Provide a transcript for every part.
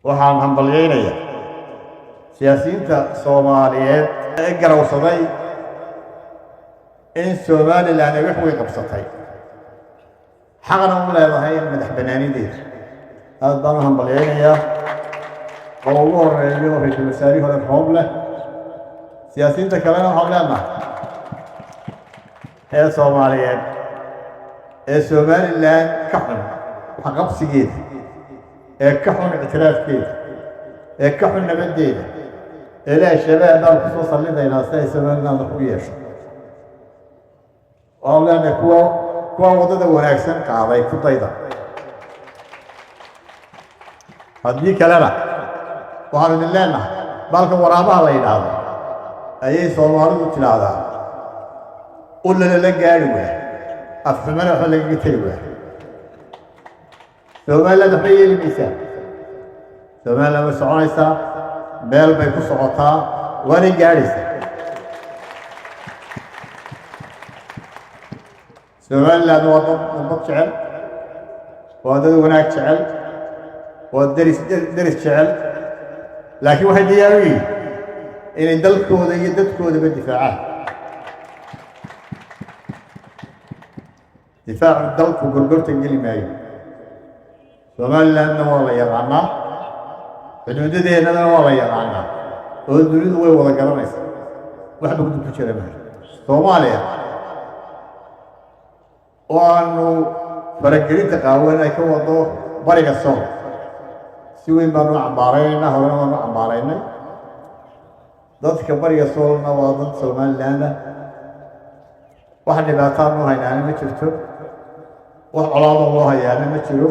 waxaan hambalyeynaya siyaasiyiinta Soomaaliyeed ee garowsaday in Somaliland ay wax weyn qabsatay xaqna u leedahay madaxbannaanideeda aad baan u hambalyeynaya oo ugu horeeyo ra'iisul wasaarihi hore Rooble siyaasiyiinta kalena waxaan leenahay ee Soomaaliyeed ee Somaliland ka xun qabsigeeda ee ka xun ictiraafkeeda ee ka xun nabadeeda ilaa shabaab aan ku soo sallidaynaa si ay Somaliland u yeesho oo lana kuwa wadada wanaagsan qaaday ku dayda haddii kalena waxaan idin leenahay balka waraabaha la yidhaahdo ayay Soomaalidu tidhaahdaa ullana la gaari waa afxumana waxa lagaga tegi waa Somaliland waxay yeelaysaa Somaliland way soconaysaa meel bay ku socotaa waana gaadhaysaa Somaliland waa dad jecel waa dad wanaag jecel waa deris jecel laakiin waxay diyaar u yihiin inay dalkooda iyo dadkoodaba difaacaan difaacu dalku gorgorta geli maayo Somalilandna waa la yaqaanaa xuduudadeennana waa la yaqaanaa oo dunidu way wada garanaysaa waxba gudub ku jira maayo Soomaaliya waanu faragelinta qaawan ay ka wado bariga Sool si weyn baanu cambaaraynaa horena waanu cambaaraynay dadka bariga Soolna waa dad Somaliland wax dhibaato ma haynaan ma jirto wax colaado loo hayaana ma jiro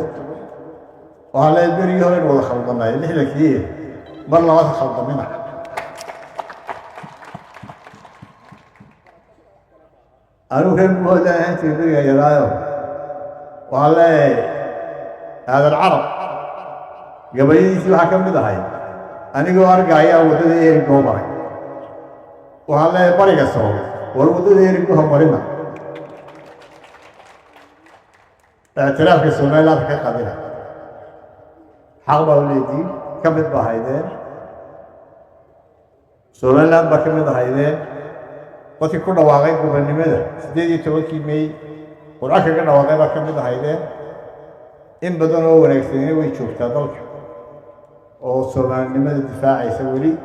وعلى البري هون ولا خلطنا اللي هنا كثير مرة واحد خلطنا أنا كم هذا أنت البري يا رايو وعلى هذا العرب قبل يجي حكم بده هاي أنا جو أرجع يا ودي يرجع برا وعلى بري كسر والودي يرجع مرينا اعتراف الصوماليات كقبيلة حرب ولدي كمد بهايدين Somaliland بكمد هايدين وتي كنا واقعي قبل ماذا سديدي توكي مي وراك كنا واقعي بكمد هايدين إن بدنا ونكسرين ويشوف تدلك أو Somaliland ماذا دفاع يسوي لي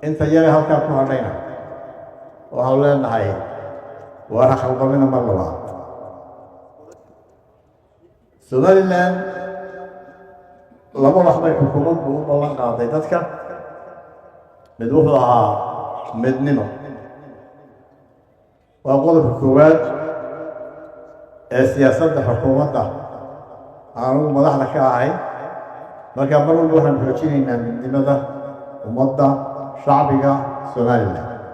أنت جري هالكاب مهرنا وهؤلاء هاي وأنا خلق منا مرة Somaliland laba wax bay xukuumaddu u ballan qaaday dadka mid wuxuu ahaa midnimo waa qodobka koowaad ee siyaasadda xukuumadda aanu madaxda ka ahay marka mar walba waxaan xoojinaynaa midnimada ummadda shacbiga Somaliland